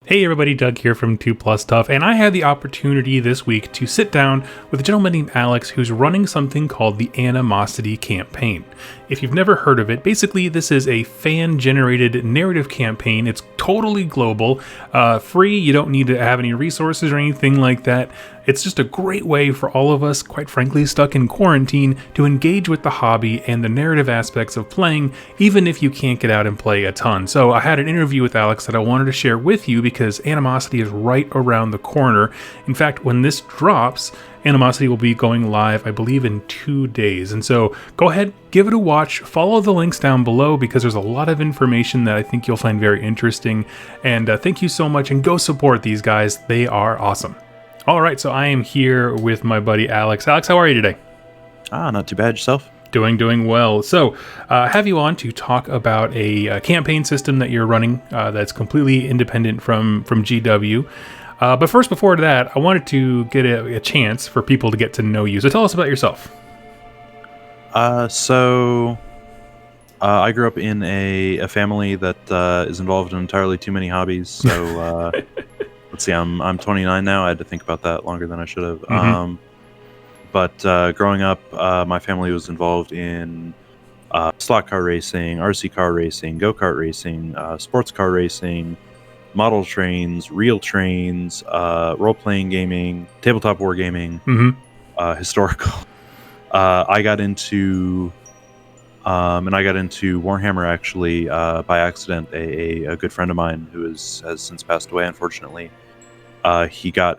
Hey everybody, Doug here from 2 Plus Stuff, and I had the opportunity this week to sit down with a gentleman named Alex who's running something called the Animosity Campaign. If you've never heard of it, basically this is a fan-generated narrative campaign. It's totally global, free, you don't need to have any resources or anything like that. It's just a great way for all of us, quite frankly, stuck in quarantine, to engage with the hobby and the narrative aspects of playing, even if you can't get out and play a ton. So I had an interview with Alex that I wanted to share with you because Animosity is right around the corner. In fact, when this drops, Animosity will be going live, I believe, in 2 days. And so go ahead, give it a watch, follow the links down below because there's a lot of information that I think you'll find very interesting. And thank you so much, and go support these guys. They are awesome. All right, so I am here with my buddy Alex. Alex, how are you today? Not too bad. Yourself? Doing well. So, have you on to talk about a campaign system that you're running that's completely independent from GW. But first, before that, I wanted to get a chance for people to get to know you. So tell us about yourself. I grew up in a family that is involved in entirely too many hobbies. So let's see, I'm 29 now. I had to think about that longer than I should have. Mm-hmm. But growing up, my family was involved in slot car racing, RC car racing, go-kart racing, sports car racing, model trains, real trains, role-playing gaming, tabletop wargaming, historical. I got into Warhammer actually by accident. A good friend of mine who has since passed away, unfortunately. He got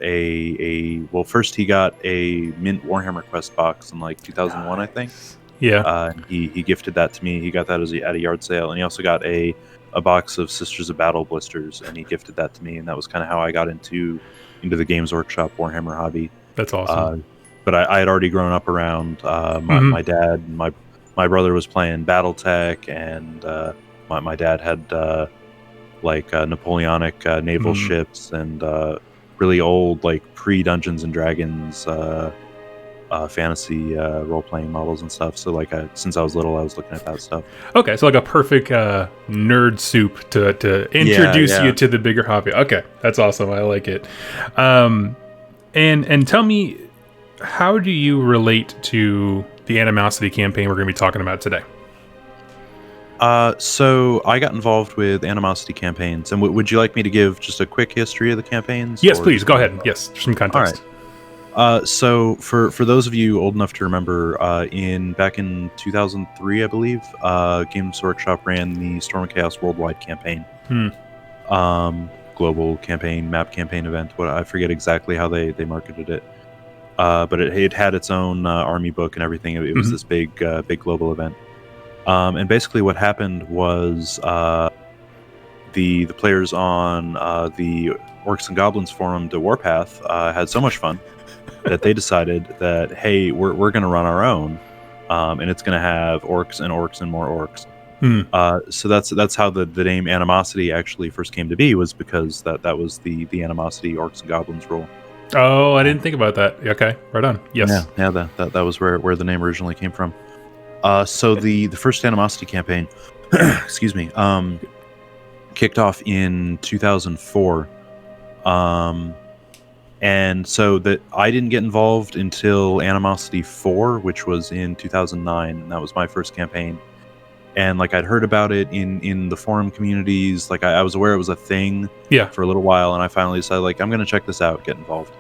first he got a mint Warhammer Quest box in like 2001, I think. Yeah. He gifted that to me. He got that at a yard sale, and he also got a box of Sisters of Battle blisters, and he gifted that to me, and that was kind of how I got into the Games Workshop Warhammer hobby. That's awesome. But I had already grown up around my dad. My brother was playing BattleTech, and my dad had Napoleonic naval ships and really old, like pre-Dungeons and Dragons fantasy role-playing models and stuff. So since I was little, I was looking at that stuff. Okay, so like a perfect nerd soup to introduce you to the bigger hobby. Okay, that's awesome. I like it. And tell me, how do you relate to the Animosity campaign we're going to be talking about today? So I got involved with Animosity campaigns, and would you like me to give just a quick history of the campaigns? Yes, please. Go ahead. Yes, some context. All right. So for those of you old enough to remember, back in 2003, I believe, Games Workshop ran the Storm of Chaos Worldwide campaign. Global campaign, map campaign event. I forget exactly how they marketed it. But it had its own army book and everything. It was this big global event. And basically what happened was the players on the Orcs and Goblins forum to Warpath had so much fun that they decided that, hey, we're going to run our own, and it's going to have orcs and more orcs. So that's how the name Animosity actually first came to be, was because that was the Animosity Orcs and Goblins rule. Oh, I didn't think about that. Okay, right on. Yes. Yeah, that was where the name originally came from. So the first Animosity campaign, excuse me, kicked off in 2004. And so that I didn't get involved until Animosity 4, which was in 2009, and that was my first campaign. And I'd heard about it in the forum communities. I was aware it was a thing for a little while, and I finally decided, I'm going to check this out, get involved.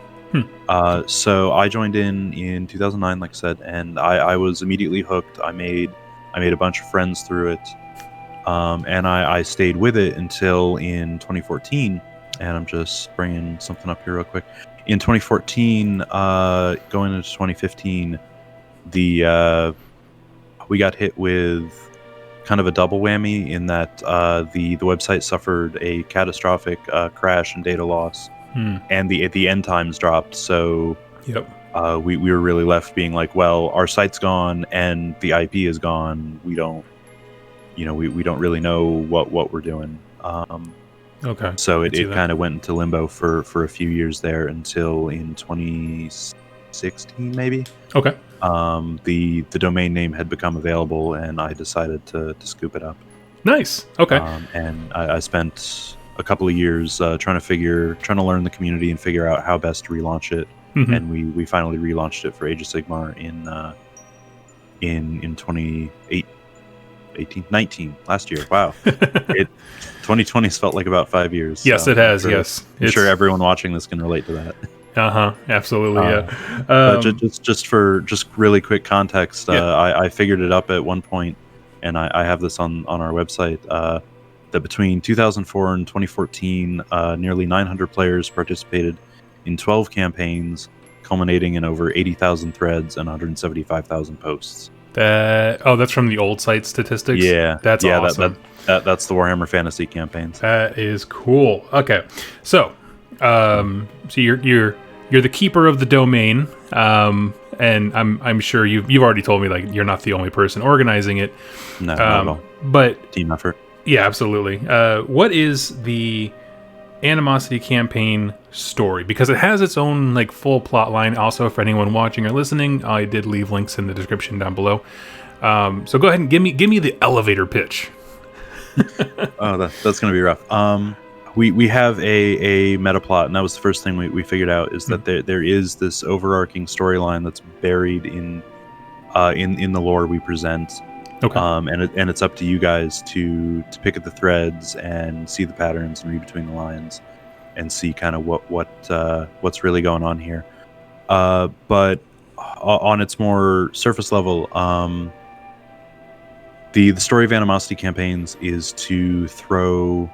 So I joined in 2009, like I said, and I was immediately hooked. I made a bunch of friends through it, and I stayed with it until in 2014. And I'm just bringing something up here real quick. In 2014, going into 2015, we got hit with kind of a double whammy in that the website suffered a catastrophic crash and data loss. And the end times dropped, so we were really left being like, well, our site's gone and the IP is gone. We don't really know what we're doing. Okay. So it kind of went into limbo for a few years there until in 2016, maybe. Okay. The domain name had become available, and I decided to scoop it up. Nice. Okay. And I spent a couple of years trying to learn the community and figure out how best to relaunch it. Mhm. And we finally relaunched it for Age of Sigmar in 19 last year. Wow. 2020's felt like about 5 years. Yes, so it has. I'm Yes, sure everyone watching this can relate to that. Absolutely. Yeah. But just really quick context, Yeah. I figured it up at one point, and I have this on our website, that between 2004 and 2014, nearly 900 players participated in 12 campaigns, culminating in over 80,000 threads and 175,000 posts. That's from the old site statistics. Yeah, That's awesome. That's the Warhammer Fantasy campaigns. That is cool. Okay, so you're the keeper of the domain, and I'm sure you've already told me like you're not the only person organizing it. No, not at all. But Team effort. Yeah, absolutely. What is the Animosity campaign story? Because it has its own like full plot line. Also, for anyone watching or listening, I did leave links in the description down below. So go ahead and give me the elevator pitch. Oh, that's gonna be rough. We have a meta plot, and that was the first thing we figured out, is that there is this overarching storyline that's buried in the lore we present. Okay. And it's up to you guys to pick at the threads and see the patterns and read between the lines and see kind of what's really going on here. But on its more surface level, the story of Animosity campaigns is to throw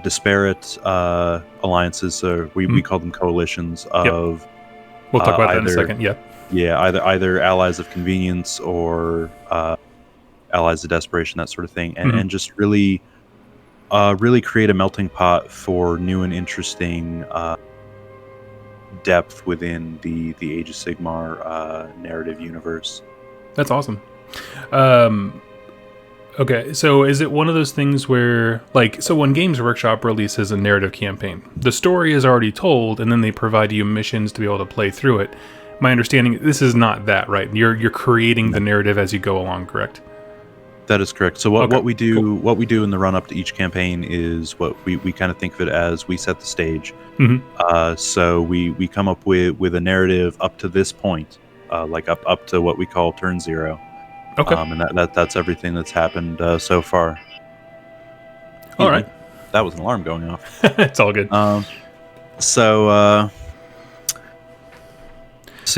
disparate alliances. So we call them coalitions of. We'll talk about that in a second. Yeah. Yeah, either allies of convenience or allies of desperation, that sort of thing, and just really create a melting pot for new and interesting depth within the Age of Sigmar narrative universe. That's awesome. Okay, so is it one of those things where, like, so when Games Workshop releases a narrative campaign, the story is already told, and then they provide you missions to be able to play through it? My understanding, this is not that, right? You're creating the narrative as you go along, correct? That is correct. So what we do in the run up to each campaign is what we kind of think of it as we set the stage. So we come up with a narrative up to this point, like up to what we call turn 0. Okay. And that's everything that's happened so far. All right. That was an alarm going off. It's all good. So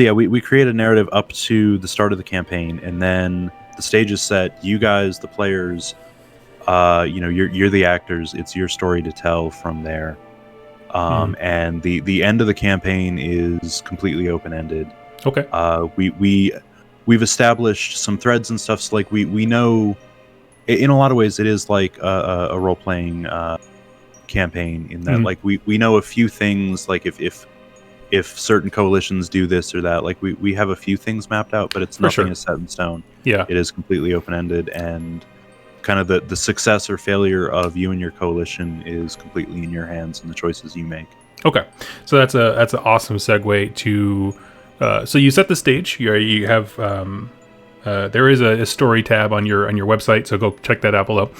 yeah, we create a narrative up to the start of the campaign, and then the stage is set. You guys, the players, you're the actors. It's your story to tell from there. And the end of the campaign is completely open-ended. Okay. We've established some threads and stuff. So like we know, in a lot of ways, it is like a role-playing campaign in that like we know a few things. Like if certain coalitions do this or that, like we have a few things mapped out, but it's nothing is set in stone. Yeah, it is completely open-ended, and kind of the success or failure of you and your coalition is completely in your hands and the choices you make. Okay, so that's an awesome segue to. So you set the stage. You have there is a story tab on your website, so go check that out below.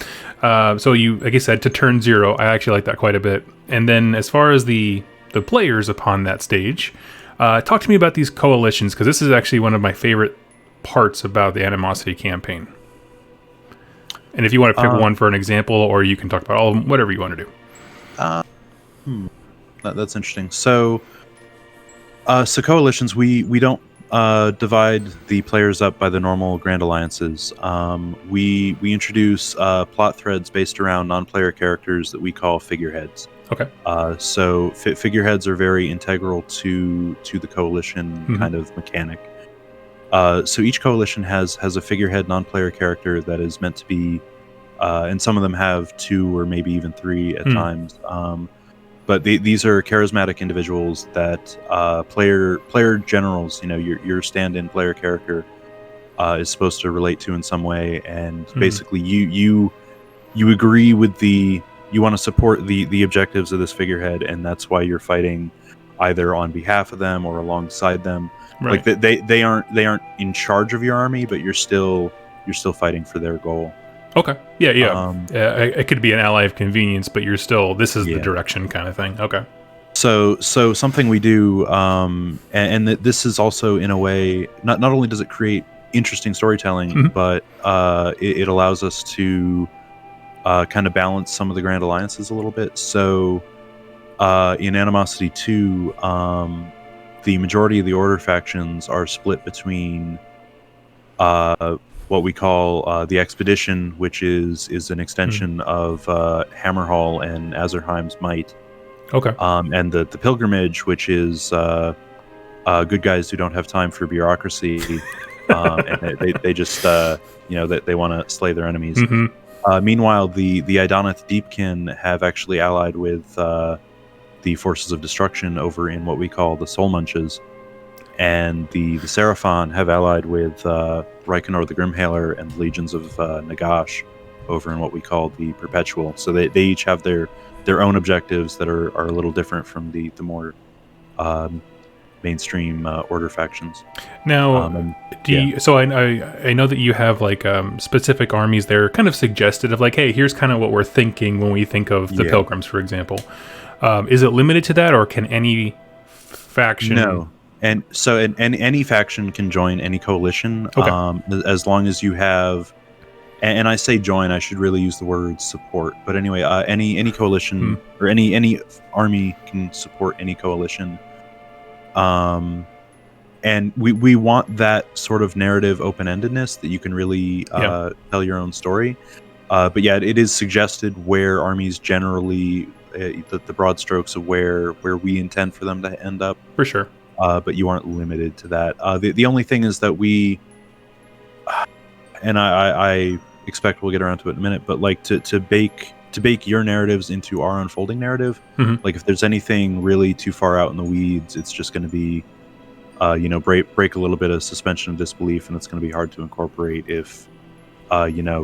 So you, like I said, to turn 0. I actually like that quite a bit. And then as far as the players upon that stage, talk to me about these coalitions, because this is actually one of my favorite parts about the Animosity campaign. And if you want to pick one for an example, or you can talk about all of them, whatever you want to do. That's interesting. So coalitions, we don't divide the players up by the normal grand alliances. We introduce plot threads based around non-player characters that we call figureheads. Okay. So figureheads are very integral to the coalition kind of mechanic. So each coalition has a figurehead non-player character that is meant to be, and some of them have 2 or maybe even 3 at times. But these are charismatic individuals that player generals, your stand-in player character is supposed to relate to in some way, and basically you agree with you want to support the objectives of this figurehead, and that's why you're fighting either on behalf of them or alongside them. Right. Like they aren't in charge of your army, but you're still fighting for their goal. Okay. Yeah, yeah. Um, It could be an ally of convenience, but you're still, this is the Yeah. direction kind of thing. Okay. So something we do, and this is also in a way, not only does it create interesting storytelling, Mhm. but it allows us to kind of balance some of the Grand Alliances a little bit. So in Animosity 2, the majority of the Order factions are split between what we call the Expedition, which is an extension of Hammerhall and Azerheim's Might, Okay. and the Pilgrimage, which is good guys who don't have time for bureaucracy, and they just they want to slay their enemies. Hmm. Meanwhile, the Idonath Deepkin have actually allied with the Forces of Destruction over in what we call the Soul Munches, and the Seraphon have allied with Reikenor the Grimhaler and the Legions of Nagash over in what we call the Perpetual. So they each have their own objectives that are a little different from the more mainstream Order factions. Now, so I know that you have like specific armies there, kind of suggested of like, hey, here's kind of what we're thinking when we think of the Pilgrims, for example. Is it limited to that, or can any faction? No. And so any faction can join any coalition, Okay. as long as you have, and I say join, I should really use the word support. But anyway, any coalition or any army can support any coalition. And we want that sort of narrative open-endedness that you can really tell your own story. But yeah, it is suggested where armies generally, the broad strokes of where we intend for them to end up. For sure. But you aren't limited to that. The only thing is that we, and I expect we'll get around to it in a minute, but like to bake your narratives into our unfolding narrative. Like if there's anything really too far out in the weeds, it's just going to be, break a little bit of suspension of disbelief, and it's going to be hard to incorporate if,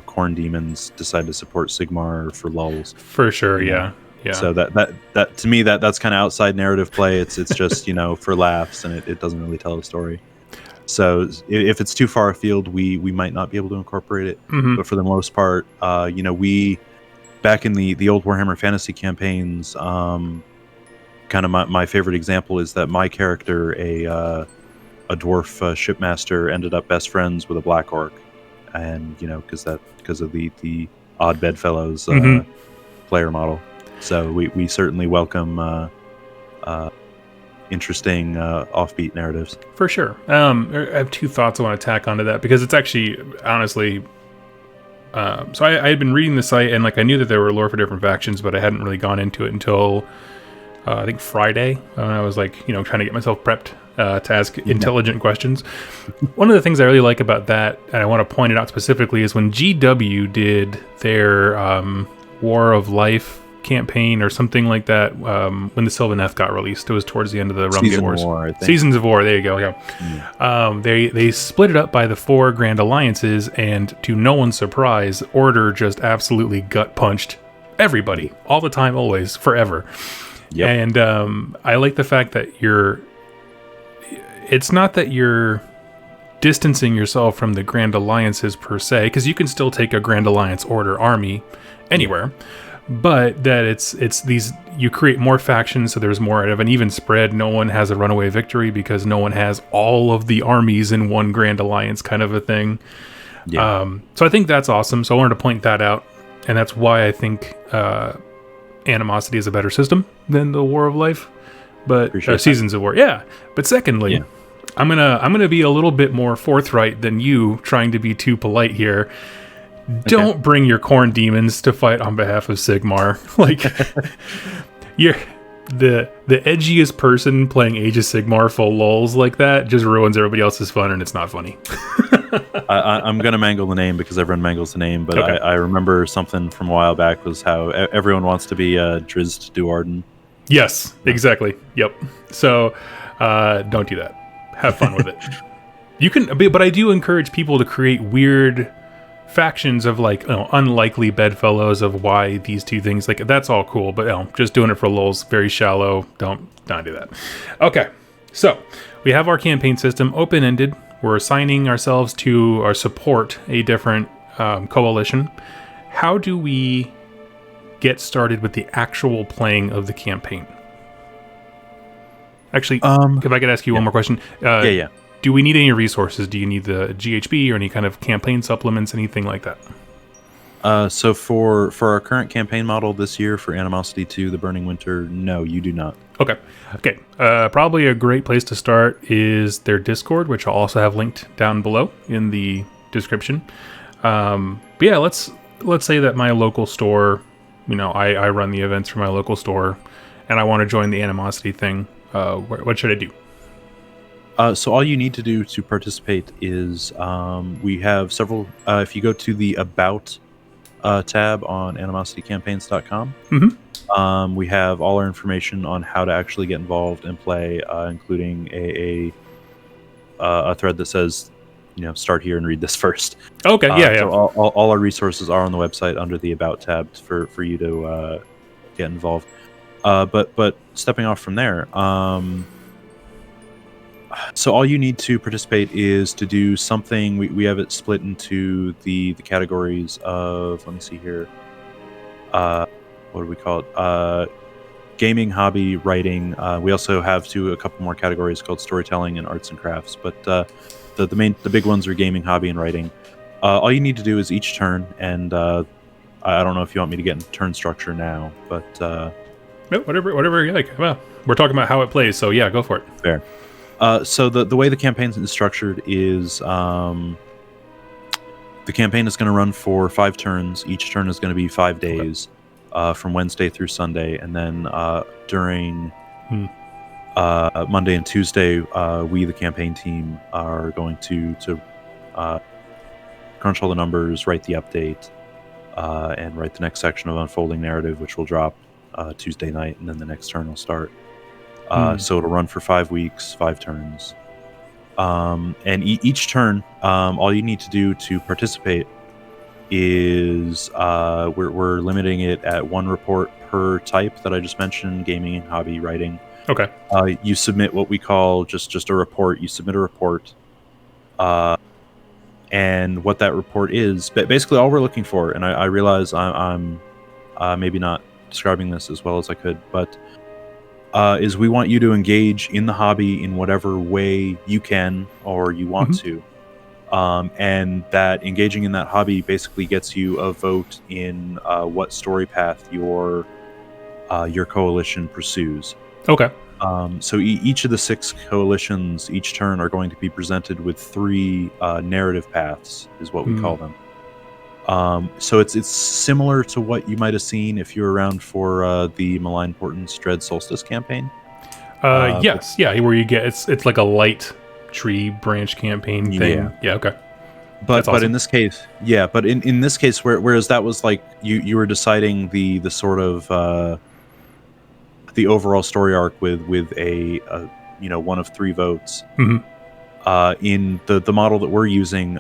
corn demons decide to support Sigmar for lulls. For sure, yeah. Yeah. So that to me that's kind of outside narrative play. It's just for laughs, and it doesn't really tell a story. So if it's too far afield, we might not be able to incorporate it. But for the most part, we back in the old Warhammer Fantasy campaigns, kind of my favorite example is that my character, a dwarf shipmaster, ended up best friends with a black orc, and because of the odd bedfellows player model. So we certainly welcome interesting offbeat narratives. For sure. I have two thoughts I want to tack onto that, because it's actually, honestly, so I had been reading the site, and like I knew that there were lore for different factions, but I hadn't really gone into it until I think Friday, when I was like, trying to get myself prepped to ask intelligent questions. One of the things I really like about that, and I want to point it out specifically, is when GW did their War of Life campaign or something like that, when the Sylvaneth got released. It was towards the end of the Rumgate Wars. War, I think. Seasons of War, there you go, yeah. They split it up by the 4 Grand Alliances, and to no one's surprise, Order just absolutely gut-punched everybody, all the time, always, forever. Yep. And I like the fact that it's not that you're distancing yourself from the Grand Alliances per se, because you can still take a Grand Alliance Order army anywhere, but that it's these, you create more factions, so there's more of an even spread. No one has a runaway victory because no one has all of the armies in one Grand Alliance, kind of a thing. Yeah. So I think that's awesome. So I wanted to point that out, and that's why I think Animosity is a better system than the War of Life, but Seasons of War. Yeah. But secondly, I'm gonna be a little bit more forthright than you, trying to be too polite here. Don't bring your corn demons to fight on behalf of Sigmar. Like, you're the edgiest person playing Age of Sigmar full lulz like that just ruins everybody else's fun, and it's not funny. I'm gonna mangle the name because everyone mangles the name, but I remember something from a while back was how everyone wants to be Drizzt Duarden. Yes, exactly. Yep. So don't do that. Have fun with it. You can, but I do encourage people to create weird factions of like unlikely bedfellows of why these two things, like, that's all cool, but just doing it for lulz, very shallow. Don't do that. Okay, so we have our campaign system open-ended. We're assigning ourselves to or support a different coalition, how do we get started with the actual playing of the campaign? Actually, if I could ask you one more question. Yeah. Do we need any resources? Do you need the GHB or any kind of campaign supplements, anything like that? So for our current campaign model this year for Animosity 2, The Burning Winter, no, you do not. Okay. Probably a great place to start is their Discord, which I'll also have linked down below in the description. But yeah, let's say that my local store, I run the events for my local store, and I want to join the Animosity thing. What should I do? So all you need to do to participate is we have several. If you go to the About tab on animositycampaigns.com, we have all our information on how to actually get involved and play, including a thread that says, start here and read this first. Okay, yeah. So all our resources are on the website under the About tab for you to get involved. But stepping off from there, so all you need to participate is to do something. We have it split into the categories of, let me see here. What do we call it? Gaming, hobby, writing. We also have a couple more categories called storytelling and arts and crafts. But the big ones are gaming, hobby, and writing. All you need to do is each turn, and I don't know if you want me to get into turn structure now, but whatever you like. Well, we're talking about how it plays, so yeah, go for it. Fair. So the way the campaign is structured is the campaign is going to run for 5 turns. Each turn is going to be 5 days, from Wednesday through Sunday, and then during Monday and Tuesday, we, the campaign team, are going to crunch all the numbers, write the update, and write the next section of unfolding narrative, which will drop Tuesday night, and then the next turn will start. So it'll run for 5 weeks, 5 turns. And each turn, all you need to do to participate is we're limiting it at 1 report per type that I just mentioned: gaming, hobby, writing. Okay. You submit what we call just a report. You submit a report. And what that report is, basically all we're looking for, and I realize I'm maybe not describing this as well as I could, but is we want you to engage in the hobby in whatever way you can or you want to. And that engaging in that hobby basically gets you a vote in what story path your coalition pursues. Okay. So each of the 6 coalitions each turn are going to be presented with 3 narrative paths, is what we call them. So it's similar to what you might have seen if you were around for the Malign Portent's Dread Solstice campaign. Yes, where you get it's like a light tree branch campaign thing. Yeah, okay. But in this case, but in this case, whereas that was like you were deciding the sort of the overall story arc with a one of 3 votes. In the model that we're using,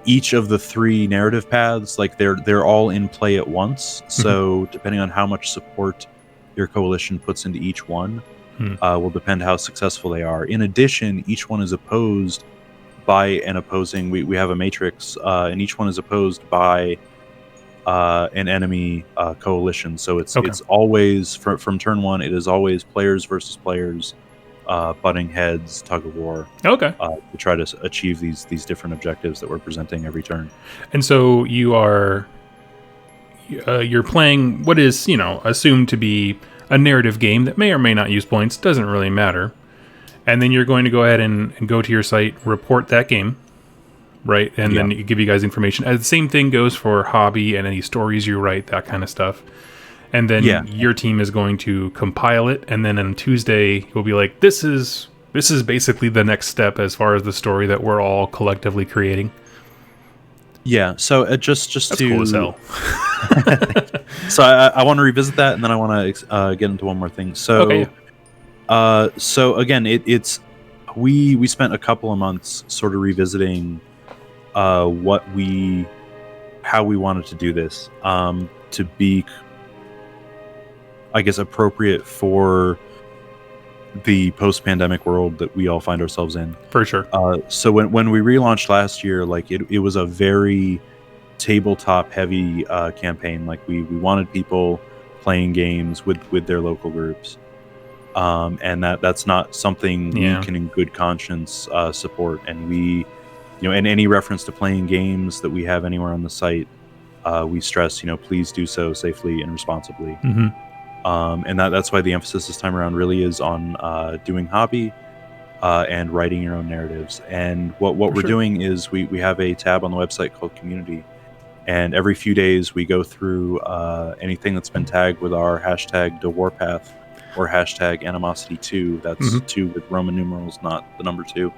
each of the 3 narrative paths, like they're all in play at once. So depending on how much support your coalition puts into each one, will depend how successful they are. In addition, each one is opposed by an opposing. We have a matrix, and each one is opposed by an enemy coalition. So it's always from turn 1. It is always players versus players. Butting heads, tug of war. Okay. To try to achieve these different objectives that we're presenting every turn. And so you're playing what is assumed to be a narrative game that may or may not use points. Doesn't really matter. And then you're going to go ahead and go to your site, report that game, right? And then you give you guys information. And the same thing goes for hobby and any stories you write, that kind of stuff. And then your team is going to compile it, and then on Tuesday you'll be like, this is basically the next step as far as the story that we're all collectively creating. Yeah, so that's to cool as hell. So I want to revisit that, and then I want to get into one more thing. So so again, it's we spent a couple of months sort of revisiting how we wanted to do this to be, I guess, appropriate for the post-pandemic world that we all find ourselves in. For sure. So when we relaunched last year, like it was a very tabletop heavy campaign. Like we wanted people playing games with their local groups, and that's not something we can in good conscience support. And we, and any reference to playing games that we have anywhere on the site, we stress, please do so safely and responsibly. And that's why the emphasis this time around really is on doing hobby and writing your own narratives. And what we're doing is we have a tab on the website called Community, and every few days we go through anything that's been tagged with our hashtag #TheWarpath or hashtag Animosity 2. That's 2 with Roman numerals, not the number 2.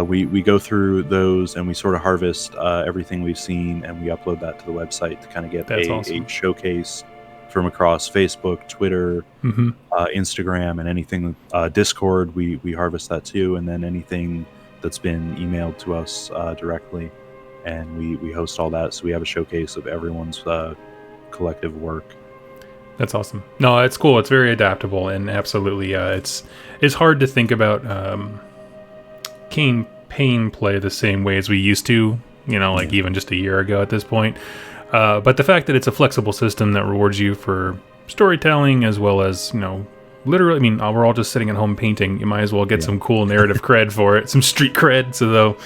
We go through those and we sort of harvest everything we've seen, and we upload that to the website to kind of get a showcase from across Facebook, Twitter, Instagram, and anything Discord. We harvest that too, and then anything that's been emailed to us directly, and we host all that. So we have a showcase of everyone's collective work. That's awesome. No, it's cool. It's very adaptable, and absolutely, it's hard to think about campaign play the same way as we used to. Even just a year ago at this point. But the fact that it's a flexible system that rewards you for storytelling as well as, literally, we're all just sitting at home painting. You might as well get some cool narrative cred for it, some street cred. So though,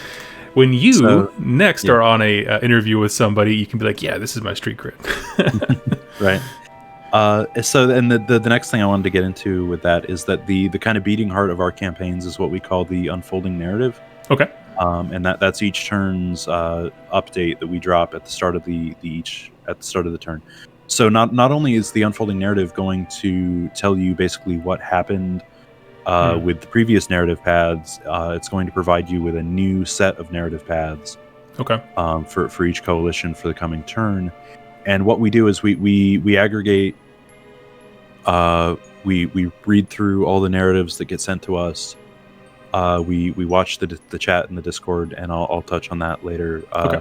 when you are on a interview with somebody, you can be like, yeah, this is my street cred. Right. So and the next thing I wanted to get into with that is that the kind of beating heart of our campaigns is what we call the unfolding narrative. Okay. And that's each turn's update that we drop at the start of the turn. So not only is the unfolding narrative going to tell you basically what happened with the previous narrative paths, it's going to provide you with a new set of narrative paths. Okay. For each coalition for the coming turn. And what we do is we aggregate. We read through all the narratives that get sent to us. We watch the chat in the Discord, and I'll touch on that later. Okay.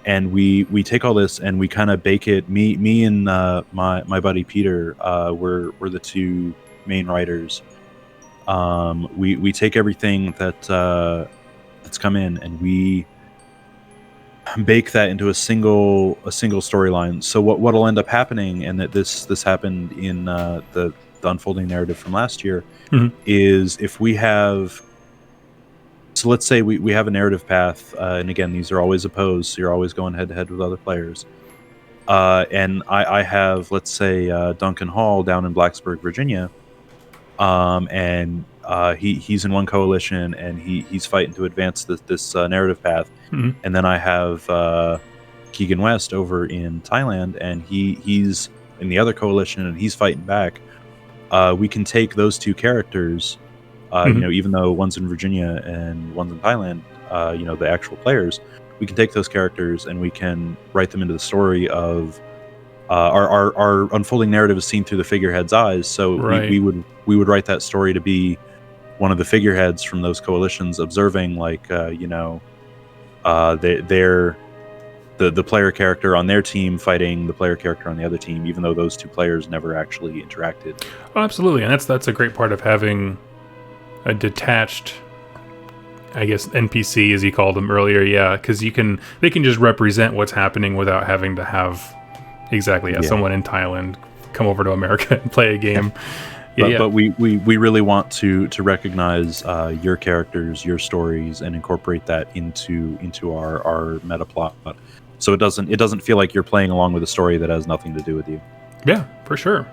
And we take all this and we kind of bake it. Me and my buddy Peter, we're the two main writers. We take everything that's come in, and we bake that into a single storyline. So what'll end up happening, and that this happened in the unfolding narrative from last year, is if we have. So let's say we have a narrative path, and again, these are always opposed, so you're always going head-to-head with other players. And I have, let's say, Duncan Hall down in Blacksburg, Virginia, and he's in one coalition, and he's fighting to advance this narrative path. And then I have Keegan West over in Thailand, and he's in the other coalition, and he's fighting back. We can take those two characters. Even though one's in Virginia and one's in Thailand, the actual players, we can take those characters and we can write them into the story of our unfolding narrative is seen through the figurehead's eyes. So we would write that story to be one of the figureheads from those coalitions observing, like, they're the player character on their team fighting the player character on the other team, even though those two players never actually interacted. Oh, absolutely. And that's a great part of having a detached, I guess, NPC, as you called them earlier. Yeah, because they can just represent what's happening without having to have someone in Thailand come over to America and play a game. But we really want to recognize your characters, your stories, and incorporate that into our meta plot, so it doesn't feel like you're playing along with a story that has nothing to do with you. Yeah, for sure.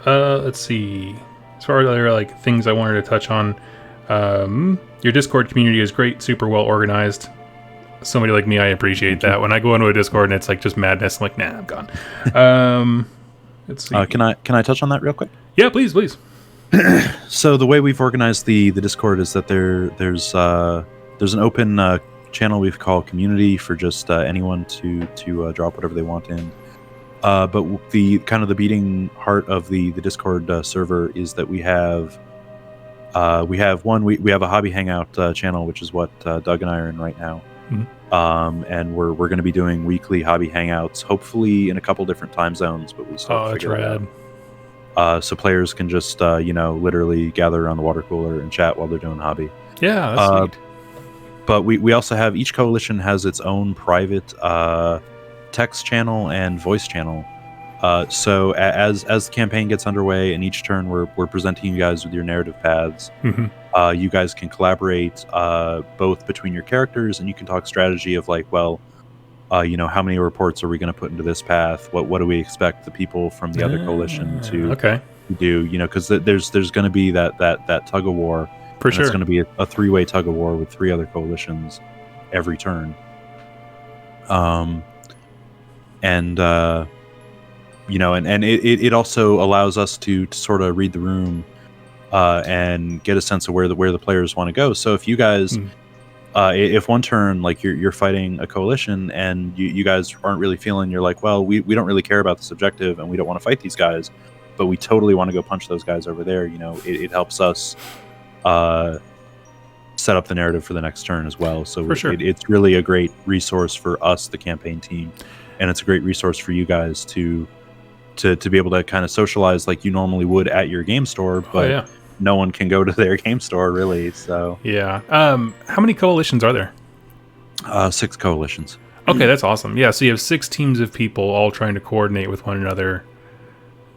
Let's see. As far as other things I wanted to touch on, your Discord community is great, super well organized. Somebody like me, I appreciate that. When I go into a Discord and it's just madness, I'm like, nah, I'm gone. Let's see. Can I touch on that real quick? Yeah, please. So the way we've organized the Discord is that there's an open channel we've called Community for just anyone to drop whatever they want in. But the kind of the beating heart of the Discord server is that we have a hobby hangout channel, which is what Doug and I are in right now. And we're going to be doing weekly hobby hangouts, hopefully in a couple different time zones, but we still have to figure it out. So players can just literally gather around the water cooler and chat while they're doing hobby. Yeah, that's sweet. but we also have, each coalition has its own private text channel and voice channel. So as the campaign gets underway, and each turn we're presenting you guys with your narrative paths. You guys can collaborate both between your characters, and you can talk strategy of like, well, how many reports are we going to put into this path? What do we expect the people from the other coalition to do? Because there's going to be that tug of war. For sure. It's going to be a 3-way tug of war with 3 other coalitions every turn. And it also allows us to sort of read the room and get a sense of where the players want to go. So if you guys, if one turn, like you're fighting a coalition and you guys aren't really feeling, you're like, well, we don't really care about this objective and we don't want to fight these guys, but we totally want to go punch those guys over there. It helps us set up the narrative for the next turn as well. So for sure. It's really a great resource for us, the campaign team, and it's a great resource for you guys to be able to kind of socialize like you normally would at your game store, but no one can go to their game store really. So how many coalitions are there? 6 coalitions. Okay, that's awesome. Yeah, so you have 6 teams of people all trying to coordinate with one another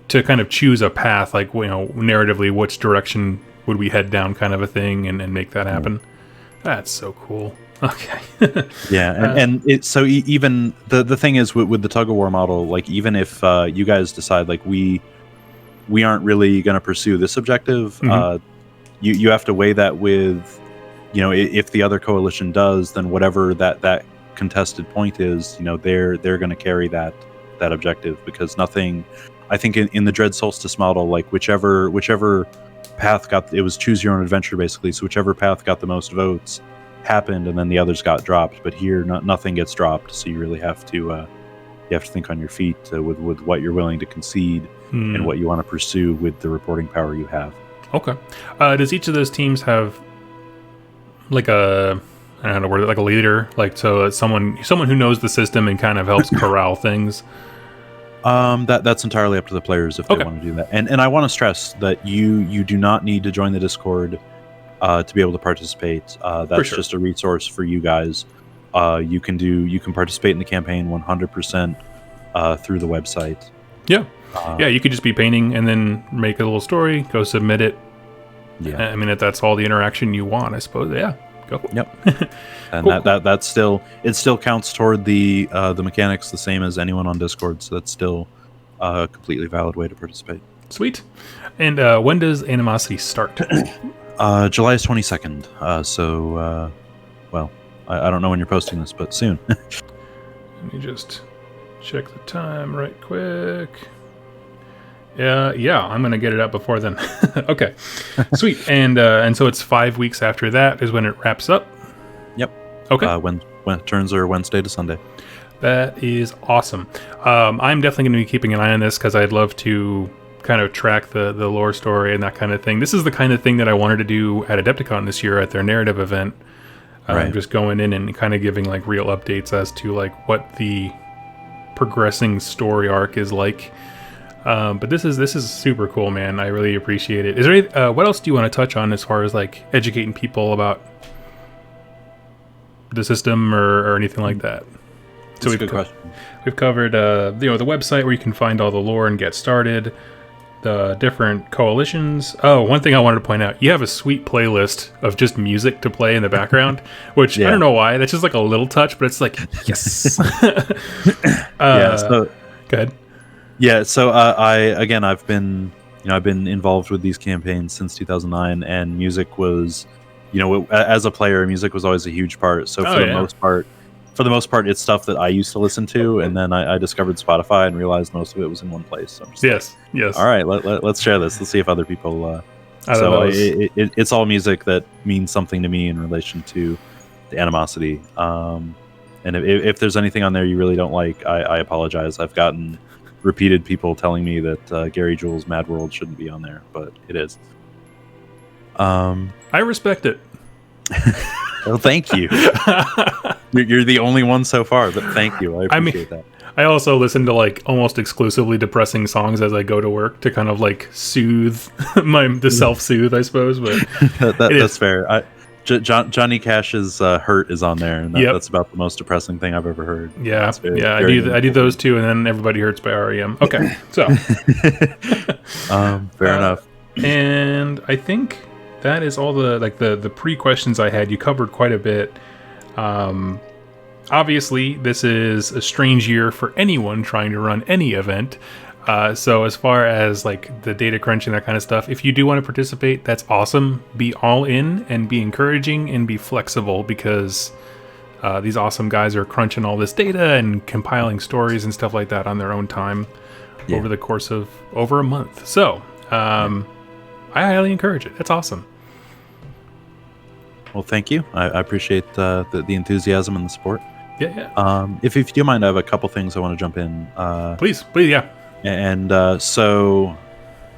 to kind of choose a path, like narratively, which direction would we head down, kind of a thing, and make that happen. That's so cool. Okay. Even the thing is with the tug of war model, like even if you guys decide like we aren't really going to pursue this objective, you have to weigh that with, if the other coalition does, then whatever that contested point is, they're going to carry that objective, because nothing, I think in the Dread Solstice model, like whichever path it was choose your own adventure basically, so whichever path got the most votes happened, and then the others got dropped. But here nothing gets dropped, so you really have to think on your feet with what you're willing to concede and what you want to pursue with the reporting power you have. Okay. Does each of those teams have like I don't know how to word it, like a leader, like someone who knows the system and kind of helps corral things? That's entirely up to the players if they want to do that. And I want to stress that you do not need to join the Discord to be able to participate. That's just a resource for you guys. You can participate in the campaign 100% through the website. Yeah. You could just be painting and then make a little story, go submit it. Yeah. I mean, if that's all the interaction you want, I suppose. Yeah. Go. Yep. And cool. That's still, it still counts toward the mechanics the same as anyone on Discord, so that's still a completely valid way to participate. Sweet. And when does Animosity start? July 22nd. Well, I don't know when you're posting this, but soon. Let me just check the time right quick. Yeah, I'm gonna get it up before then. Okay, sweet. And so it's 5 weeks after that is when it wraps up. Yep. Okay. When turns are Wednesday to Sunday. That is awesome. I'm definitely going to be keeping an eye on this because I'd love to kind of track the lore story and that kind of thing. This is the kind of thing that I wanted to do at Adepticon this year at their narrative event. Just going in and kind of giving like real updates as to like what the progressing story arc is like. But this is super cool, man. I really appreciate it. Is there any, what else do you want to touch on as far as like educating people about the system or anything like that? So that's a good question. We've covered the website where you can find all the lore and get started, the different coalitions. Oh, one thing I wanted to point out, you have a sweet playlist of just music to play in the background, which I don't know why. That's just like a little touch, but it's like, yes. So go ahead. Yeah, so I've been involved with these campaigns since 2009, and music was, as a player, music was always a huge part. So for the most part, it's stuff that I used to listen to, and then I discovered Spotify and realized most of it was in one place. So I'm just yes. All right, let's share this. Let's see if other people. It's all music that means something to me in relation to the Animosity. And if there's anything on there you really don't like, I apologize. I've gotten repeated people telling me that Gary Jules' Mad World shouldn't be on there, but it is. I respect it. Well, thank you. You're the only one so far, but thank you. I appreciate that. I also listen to like almost exclusively depressing songs as I go to work to kind of like soothe the self-soothe, I suppose. But that's fair. Johnny Cash's Hurt is on there, and that's about the most depressing thing I've ever heard. Yeah, I do those two, and then Everybody Hurts by REM. Okay, so fair enough. And I think that is all the pre-questions I had. You covered quite a bit. Obviously, this is a strange year for anyone trying to run any event. So as far as like the data crunch and that kind of stuff, if you do want to participate, that's awesome. Be all in and be encouraging and be flexible, because these awesome guys are crunching all this data and compiling stories and stuff like that on their own time over the course of over a month. So I highly encourage it. It's awesome. Well, thank you. I appreciate the enthusiasm and the support. Yeah. If you do mind, I have a couple things I want to jump in. Please, yeah. And so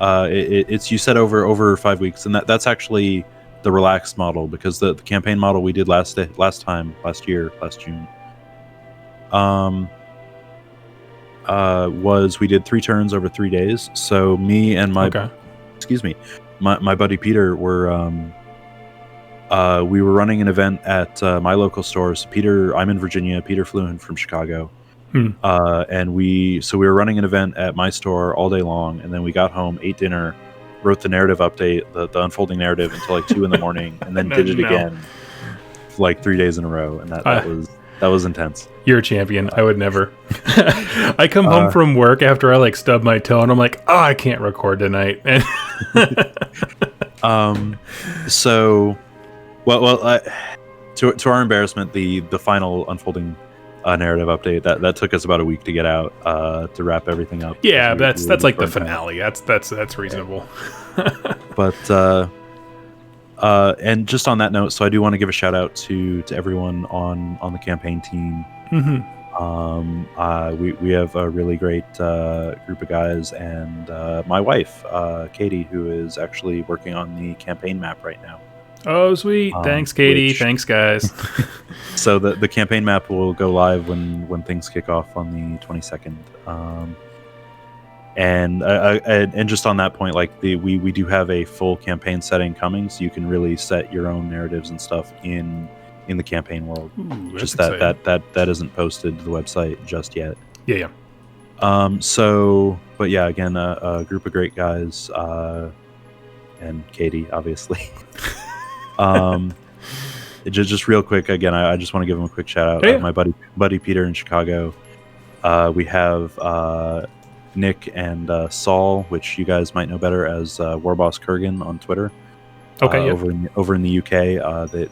it's you said over 5 weeks, and that's actually the relaxed model, because the campaign model we did last June, was we did 3 turns over 3 days. So me and my buddy Peter were we were running an event at my local stores. I'm in Virginia. Peter flew in from Chicago. And we were running an event at my store all day long, and then we got home, ate dinner, wrote the narrative update, the unfolding narrative, until like 2 a.m, and then did it again like 3 days in a row, and that was intense. You're a champion. I would never. I come home from work after I like stub my toe, and I'm like, oh, I can't record tonight. So, well, to our embarrassment, the final unfolding narrative update that took us about a week to get out, to wrap everything up. Yeah, that's like the finale. That's reasonable. But and just on that note, so I do want to give a shout out to everyone on the campaign team. We have a really great group of guys, and my wife, Katie, who is actually working on the campaign map right now. Oh, sweet. Thanks, Katie. Thanks, guys. So the campaign map will go live when things kick off on the 22nd. And just on that point, like we do have a full campaign setting coming, so you can really set your own narratives and stuff in the campaign world. Ooh, just that isn't posted to the website just yet. Yeah. So, but yeah, again, a group of great guys, and Katie, obviously. Just real quick, again, I just want to give him a quick shout out. My buddy Peter in Chicago. We have Nick and Saul, which you guys might know better as Warboss Kurgan on Twitter. Okay. Over in the UK, that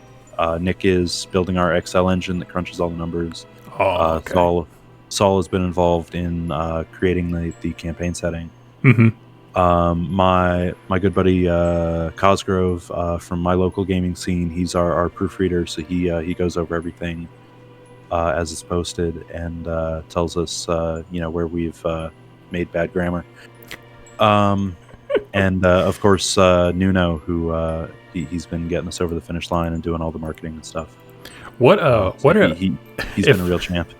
Nick is building our Excel engine that crunches all the numbers. Saul has been involved in creating the campaign setting. My good buddy Cosgrove from my local gaming scene, he's our proofreader, so he goes over everything as it's posted, and tells us where we've made bad grammar. And of course Nuno, who he's been getting us over the finish line and doing all the marketing and stuff. He's been a real champ.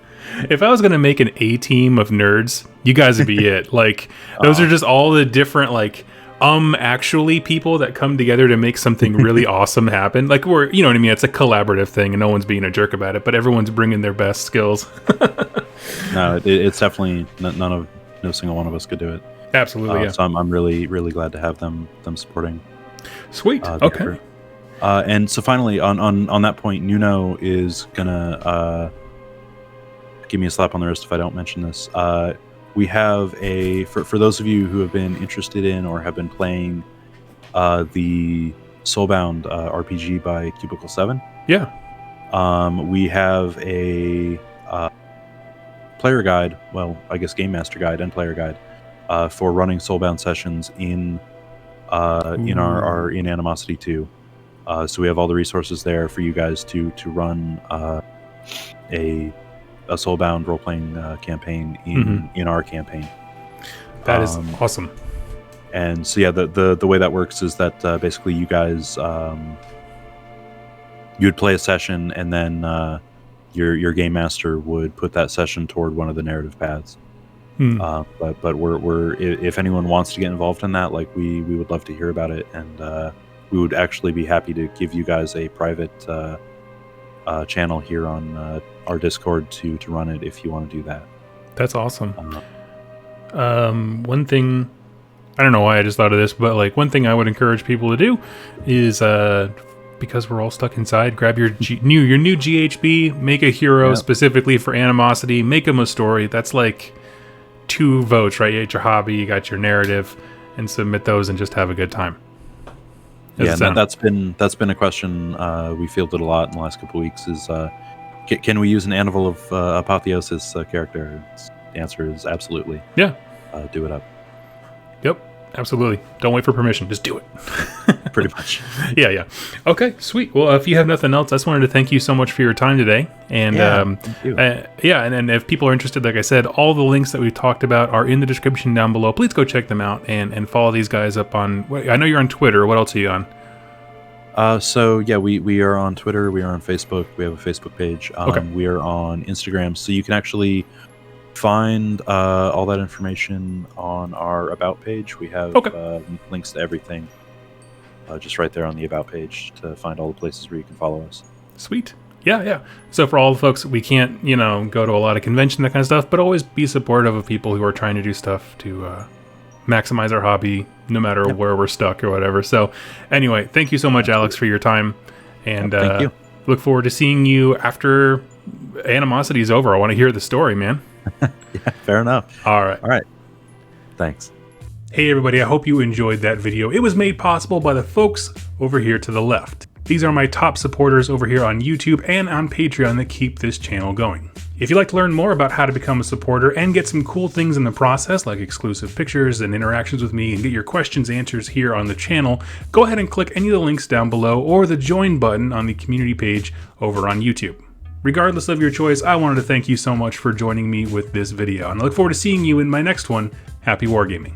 If I was going to make an A team of nerds, you guys would be it. Like, those are just all the different, like, actually people that come together to make something really awesome happen. Like, you know what I mean? It's a collaborative thing, and no one's being a jerk about it, but everyone's bringing their best skills. No, it's definitely no single one of us could do it. Absolutely, yeah. So I'm really, really glad to have them supporting. Sweet. Okay. Effort. And so finally, on that point, Nuno is gonna give me a slap on the wrist if I don't mention this. We have for those of you who have been interested in or have been playing the Soulbound RPG by Cubicle 7. Yeah. We have a player guide, well, I guess game master guide and player guide for running Soulbound sessions in Animosity 2. So we have all the resources there for you guys to run a Soulbound role-playing campaign in our campaign. That is awesome. And so yeah, the way that works is that basically you guys you would play a session, and then your game master would put that session toward one of the narrative paths. But we're if anyone wants to get involved in that, like we would love to hear about it, and we would actually be happy to give you guys a private channel here on our Discord to run it if you want to do that. That's awesome. One thing, I don't know why I just thought of this, but like one thing I would encourage people to do is because we're all stuck inside, grab your new GHB, make a hero specifically for Animosity, make him a story. That's like 2 votes, right? You got your hobby, you got your narrative, and submit those and just have a good time. That's been a question we fielded a lot in the last couple of weeks. Is can we use an Anvil of Apotheosis character? The answer is absolutely. Yeah. Do it up. Yep. Absolutely. Don't wait for permission. Just do it. Pretty much. Yeah. Okay, sweet. Well, if you have nothing else, I just wanted to thank you so much for your time today. And thank you. And if people are interested, like I said, all the links that we've talked about are in the description down below. Please go check them out and follow these guys up on. I know you're on Twitter. What else are you on? We are on Twitter. We are on Facebook. We have a Facebook page. We are on Instagram. So you can actually find all that information on our About page. We have links to everything just right there on the About page to find all the places where you can follow us. Sweet. Yeah. So for all the folks, we can't, go to a lot of convention, that kind of stuff, but always be supportive of people who are trying to do stuff to maximize our hobby, no matter where we're stuck or whatever. So anyway, thank you so much, Alex, for your time. And thank you. Look forward to seeing you after Animosity is over. I want to hear the story, man. Yeah, fair enough. All right. Thanks. Hey everybody, I hope you enjoyed that video. It was made possible by the folks over here to the left. These are my top supporters over here on YouTube and on Patreon that keep this channel going. If you'd like to learn more about how to become a supporter and get some cool things in the process, like exclusive pictures and interactions with me and get your questions answered here on the channel, go ahead and click any of the links down below or the join button on the community page over on YouTube. Regardless of your choice, I wanted to thank you so much for joining me with this video, and I look forward to seeing you in my next one. Happy wargaming.